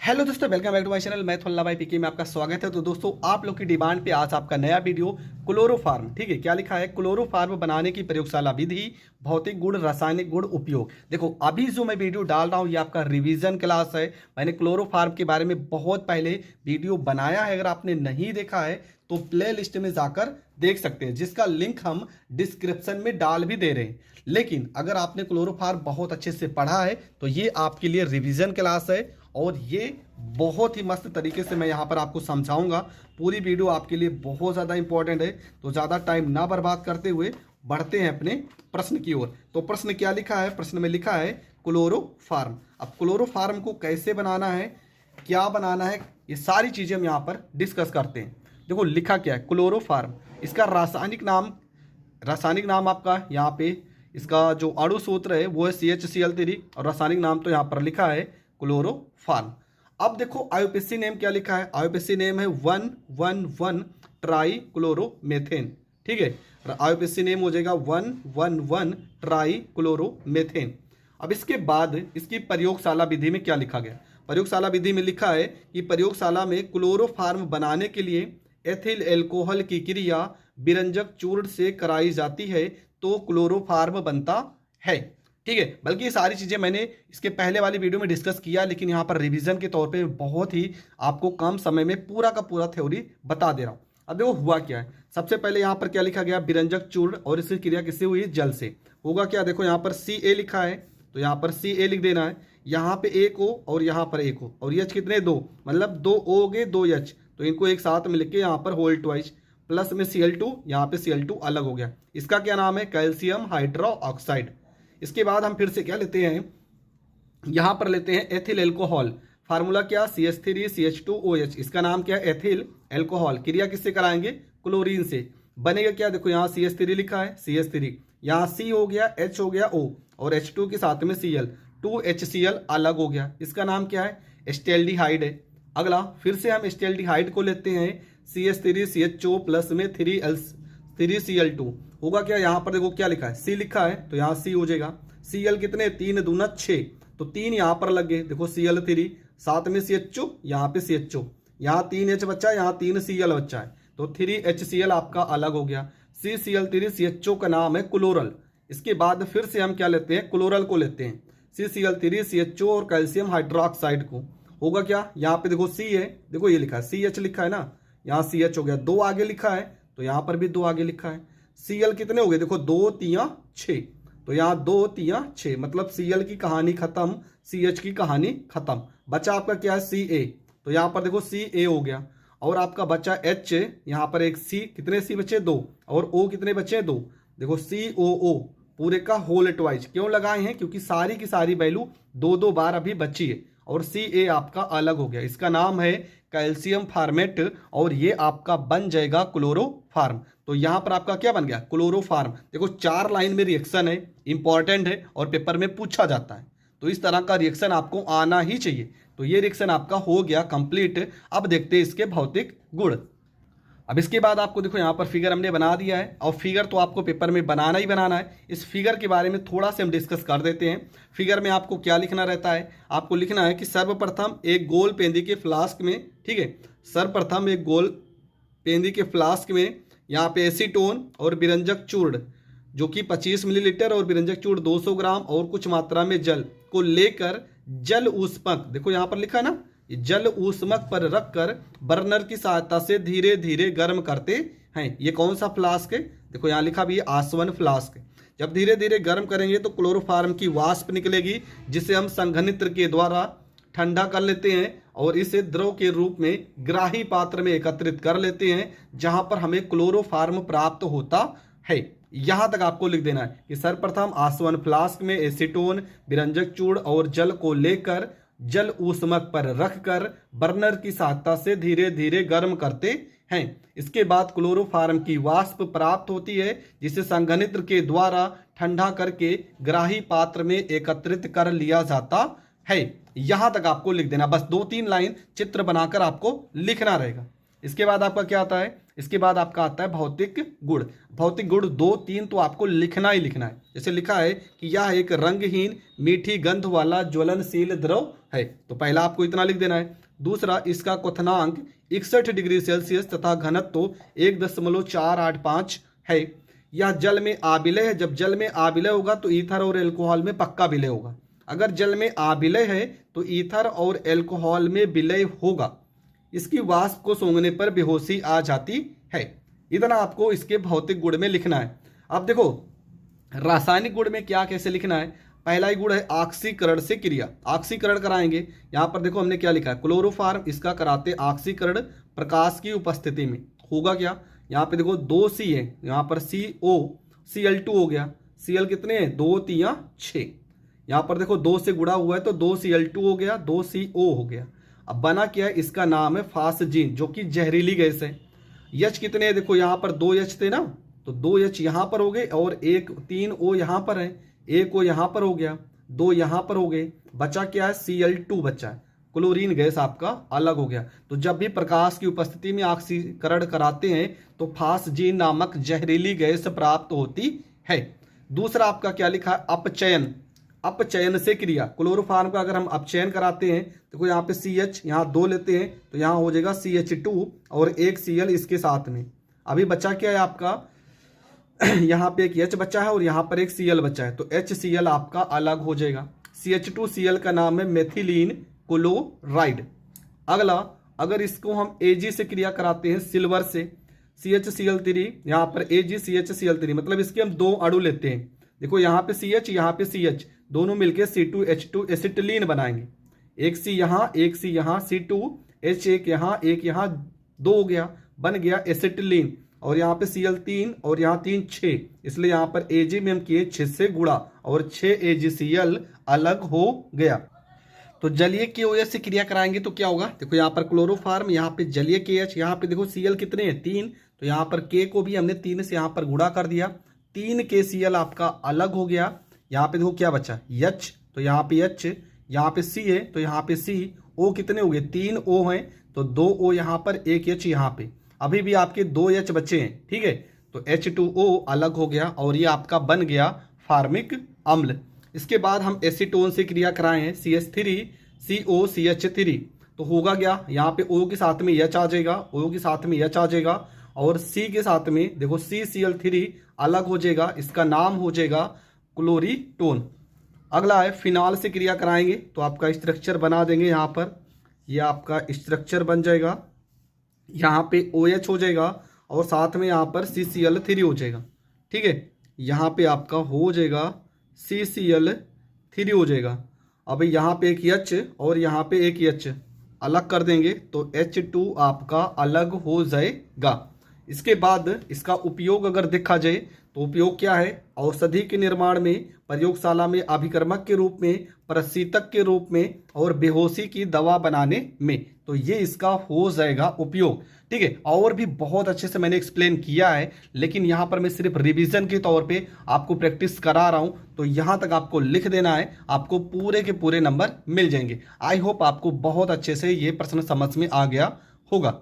Hello दोस्तों, welcome back to my channel. मैं थोल्ला भाई पीके में आपका स्वागत है। तो दोस्तों, आप लोग की डिमांड पे आज आपका नया वीडियो क्लोरोफार्म, ठीक है, क्या लिखा है, क्लोरोफार्म बनाने की प्रयोगशाला विधि, भौतिक गुण, रासायनिक गुण, उपयोग। देखो, अभी जो मैं वीडियो डाल रहा हूँ ये आपका रिवीजन क्लास है। मैंने क्लोरोफार्म के बारे में बहुत पहले वीडियो बनाया है, अगर आपने नहीं देखा है तो प्ले लिस्ट में जाकर देख सकते हैं, जिसका लिंक हम डिस्क्रिप्शन में डाल भी दे रहे हैं। लेकिन अगर आपने क्लोरोफार्म बहुत अच्छे से पढ़ा है तो ये आपके लिए रिवीजन क्लास है और ये बहुत ही मस्त तरीके से मैं यहाँ पर आपको समझाऊंगा। पूरी वीडियो आपके लिए बहुत ज़्यादा इंपॉर्टेंट है, तो ज़्यादा टाइम ना बर्बाद करते हुए बढ़ते हैं अपने प्रश्न की ओर। तो प्रश्न क्या लिखा है, प्रश्न में लिखा है क्लोरोफार्म। अब क्लोरोफार्म को कैसे बनाना है, क्या बनाना है, ये सारी चीज़ें हम यहाँ पर डिस्कस करते हैं। देखो लिखा क्या है, क्लोरोफार्म। इसका रासायनिक नाम आपका यहाँ पे, इसका जो अणु सूत्र है वो है CHCl3 और रासायनिक नाम तो यहाँ पर लिखा है क्लोरोफार्म। अब देखो आईयूपीएसी नेम क्या लिखा है, आईयूपीएसी नेम है 111 ट्राई क्लोरोमेथेन। ठीक है, आईयूपीएसी नेम हो जाएगा 111 ट्राई क्लोरोमेथेन। अब इसके बाद इसकी प्रयोगशाला विधि में क्या लिखा गया, प्रयोगशाला विधि में लिखा है कि प्रयोगशाला में क्लोरोफार्म बनाने के लिए एथिल एल्कोहल की क्रिया विरंजक चूर्ण से कराई जाती है तो क्लोरोफार्म बनता है। ठीक है, बल्कि ये सारी चीज़ें मैंने इसके पहले वाली वीडियो में डिस्कस किया, लेकिन यहाँ पर रिवीजन के तौर पे बहुत ही आपको कम समय में पूरा का पूरा थ्योरी बता दे रहा हूँ। अब देखो हुआ क्या है, सबसे पहले यहाँ पर क्या लिखा गया, विरंजक चूर्ण, और इसकी क्रिया किससे हुई, जल से। होगा क्या, देखो यहाँ पर Ca लिखा है तो यहाँ पर Ca लिख देना है, यहाँ पे एक हो और यहाँ पर एक हो, और H कितने, दो, मतलब दो O हो गए, दो H, तो इनको एक साथ में लिख के यहाँ पर होल ट्वाइस, प्लस में Cl2, यहाँ पे Cl2 अलग हो गया। इसका क्या नाम है, कैल्शियम हाइड्रोक्साइड। इसके बाद हम फिर से क्या लेते हैं, यहां पर लेते हैं एथिल एल्कोहल। फार्मूला क्या, CH3CH2OH, इसका नाम क्या है, एथिल एल्कोहल। क्रिया किससे कराएंगे, क्लोरीन से। बनेगा क्या, देखो यहाँ CH3 लिखा है, CH3, यहाँ C हो गया, H हो गया O, और H2 के साथ में Cl, 2HCl अलग हो गया। इसका नाम क्या है, एस्टेल्डिहाइड है। अगला फिर से हम एस्टेल्डिहाइड को लेते हैं, CH3CHO प्लस में 3Cl2। होगा क्या, यहाँ पर देखो क्या लिखा है, C लिखा है तो यहाँ C हो जाएगा। Cl कितने, 3 दूना 6, तो 3 यहाँ पर लग गए, देखो Cl3, साथ में CHO, यहाँ पे CHO, यहाँ 3H बच्चा है, यहाँ 3Cl बच्चा है, तो 3HCl आपका अलग हो गया। CCl3CHO का नाम है क्लोरल। इसके बाद फिर से हम क्या लेते हैं, क्लोरल को लेते हैं, CCl3CHO और कैल्शियम हाइड्रोक्साइड को। होगा क्या, यहाँ पे देखो C है, देखो ये लिखा है, CH लिखा है ना, यहाँ CH हो गया, 2 आगे लिखा है तो यहाँ पर भी 2 आगे लिखा है। Cl कितने हो गए, देखो 2 3 6, तो यहाँ 2 3 6, मतलब Cl की कहानी खत्म, CH की कहानी खत्म। बचा आपका क्या है, Ca, तो यहाँ पर देखो Ca हो गया, और आपका बचा H, यहाँ पर एक C, कितने C बचे, 2, और O कितने बचे, 2, देखो COO पूरे का होल ट्वाइस। क्यों लगाए हैं, क्योंकि सारी की सारी वैल्यू 2 बार अभी बची है, और Ca आपका अलग हो गया। इसका नाम है कैल्शियम फार्मेट, और ये आपका बन जाएगा क्लोरोफार्म। तो यहां पर आपका क्या बन गया, क्लोरोफार्म। देखो 4 लाइन में रिएक्शन है, इंपॉर्टेंट है और पेपर में पूछा जाता है, तो इस तरह का रिएक्शन आपको आना ही चाहिए। तो ये रिएक्शन आपका हो गया कंप्लीट। अब देखते हैं इसके भौतिक गुण। अब इसके बाद आपको देखो यहाँ पर फिगर हमने बना दिया है, और फिगर तो आपको पेपर में बनाना ही बनाना है। इस फिगर के बारे में थोड़ा से हम डिस्कस कर देते हैं। फिगर में आपको क्या लिखना रहता है, आपको लिखना है कि सर्वप्रथम एक गोल पेंदी के फ्लास्क में, ठीक है, सर्वप्रथम एक गोल पेंदी के फ्लास्क में यहाँ पे एसीटोन और विरंजक चूर्ण जो कि 25 मिलीलीटर और विरंजक चूर्ण 200 ग्राम और कुछ मात्रा में जल को लेकर जल ऊष्मक, देखो यहाँ पर लिखा है ना, जल ऊष्मक पर रखकर बर्नर की सहायता से धीरे धीरे गर्म करते हैं। ये कौन सा फ्लास्क है, देखो यहाँ लिखा भी है आसवन फ्लास्क। जब धीरे धीरे गर्म करेंगे तो क्लोरोफार्म की वाष्प निकलेगी, जिसे हम संघनित्र के द्वारा ठंडा कर लेते हैं और इसे द्रव के रूप में ग्राही पात्र में एकत्रित कर लेते हैं, जहां पर हमें क्लोरोफार्म प्राप्त होता है। यहां तक आपको लिख देना है कि सर्वप्रथम आसवन फ्लास्क में एसीटोन, विरंजक चूर्ण और जल को लेकर जल ऊष्मक पर रखकर बर्नर की सहायता से धीरे धीरे गर्म करते हैं। इसके बाद क्लोरोफार्म की वाष्प प्राप्त होती है, जिसे संघनित्र के द्वारा ठंडा करके ग्राही पात्र में एकत्रित कर लिया जाता है। यहां तक आपको लिख देना, बस 2-3 लाइन चित्र बनाकर आपको लिखना रहेगा। इसके बाद आपका क्या आता है, इसके बाद आपका आता है भौतिक गुण। भौतिक गुण 2 3 तो आपको लिखना ही लिखना है। जैसे लिखा है कि यह एक रंगहीन मीठी गंध वाला ज्वलनशील द्रव है, तो पहला आपको इतना लिख देना है। दूसरा, इसका क्वथनांक 61 डिग्री सेल्सियस तथा घनत्व 1.485 है। यह जल में आबिलय है। जब जल में आबिलय होगा तो ईथर और एल्कोहल में पक्का विलय होगा। अगर जल में आबिलय है तो ईथर और एल्कोहल में विलय होगा। इसकी वाष्प को सूंघने पर बेहोशी आ जाती है। इतना आपको इसके भौतिक गुण में लिखना है। अब देखो रासायनिक गुण में क्या कैसे लिखना है। पहला ही गुण है ऑक्सीकरण से क्रिया। ऑक्सीकरण कराएंगे, यहाँ पर देखो हमने क्या लिखा है, क्लोरोफार्म इसका कराते ऑक्सीकरण प्रकाश की उपस्थिति में। होगा क्या, यहाँ पे देखो 2 C है, यहाँ पर CO Cl2 हो गया। Cl कितने हैं, 2 3 6। यहाँ पर देखो 2 से गुणा हुआ है तो 2 Cl2 हो गया, 2 CO हो गया। अब बना क्या है, इसका नाम है फास्जीन, जो कि जहरीली गैस है। H कितने हैं, देखो यहाँ पर 2 H थे ना, तो 2 H यहाँ पर हो गए और 3 O यहाँ पर है, 1 O यहाँ पर हो गया, 2 यहाँ पर हो गए। बचा क्या है, Cl2 बचा है। क्लोरीन गैस आपका अलग हो गया। तो जब भी प्रकाश की उपस्थिति में ऑक्सीकरण कराते हैं तो फास्जीन नामक जहरीली गैस प्राप्त होती है। दूसरा आपका क्या लिखा है, अपचयन। अपचयन से क्रिया। क्लोरोफार्म का अगर हम अपचयन कराते हैं, देखो यहाँ पे CH, यहाँ 2 लेते हैं तो यहाँ हो जाएगा CH2 और 1 Cl इसके साथ में। अभी बचा क्या है आपका, यहाँ पे एक H बचा है और यहाँ पर एक Cl बचा है, तो HCl आपका अलग हो जाएगा। CH2Cl का नाम है मेथिलीन क्लोराइड। अगला, अगर इसको हम Ag से क्रिया कराते हैं सिल्वर से, CHCl3, यहाँ पर AgCHCl3, मतलब इसके हम 2 अणु लेते हैं। देखो यहाँ पे CH, यहाँ पे CH, दोनों मिलके C2H2 एसिटिलीन बनाएंगे। एक C यहाँ, एक C यहाँ, C2H1 यहाँ, एक यहाँ, 2 हो गया, बन गया एसिटिलीन। और यहाँ पे Cl3 और यहाँ 3 6, इसलिए यहाँ पर Ag में हम किए 6 से गुणा और 6 AgCl अलग हो गया। तो जलीय KOH से क्रिया कराएंगे तो क्या होगा, देखो यहाँ पर क्लोरोफार्म, यहाँ पे जलीय KH, यहाँ पे देखो Cl कितने हैं, 3, तो यहाँ पर K को भी हमने 3 से यहाँ पर गुणा कर दिया, 3 KCl आपका अलग हो गया। यहाँ पे देखो क्या बचा, H, तो यहाँ पे H, यहाँ पे C है तो यहाँ पे C, O कितने हो गए, 3 O हैं तो 2 O यहाँ पर, 1 H यहाँ पे, अभी भी आपके 2 H बचे हैं, ठीक है। तो H2O अलग हो गया और ये आपका बन गया फार्मिक अम्ल। इसके बाद हम एसीटोन से क्रिया कराए हैं, CH3COCH3, तो होगा क्या, यहाँ पे O के साथ में H आ जाएगा, O के साथ में H आ जाएगा और C के साथ में देखो CCl3 अलग हो जाएगा, इसका नाम हो जाएगा क्लोरीटोन। अगला है फिनाल से क्रिया कराएंगे तो आपका स्ट्रक्चर बना देंगे। यहाँ पर ये आपका स्ट्रक्चर बन जाएगा, यहाँ पे OH हो जाएगा और साथ में यहाँ पर CCl3 हो जाएगा, ठीक है। यहाँ पे आपका हो जाएगा CCl3 हो जाएगा। अब यहाँ पे एक H और यहाँ पे एक H अलग कर देंगे तो H2 आपका अलग हो जाएगा। इसके बाद इसका उपयोग अगर देखा जाए तो उपयोग क्या है, औषधि के निर्माण में, प्रयोगशाला में अभिकर्मक के रूप में, प्रशीतक के रूप में और बेहोशी की दवा बनाने में, तो ये इसका हो जाएगा उपयोग, ठीक है। और भी बहुत अच्छे से मैंने एक्सप्लेन किया है, लेकिन यहाँ पर मैं सिर्फ रिवीजन के तौर पे आपको प्रैक्टिस करा रहा हूँ, तो यहाँ तक आपको लिख देना है, आपको पूरे के पूरे नंबर मिल जाएंगे। आई होप आपको बहुत अच्छे से ये प्रश्न समझ में आ गया होगा।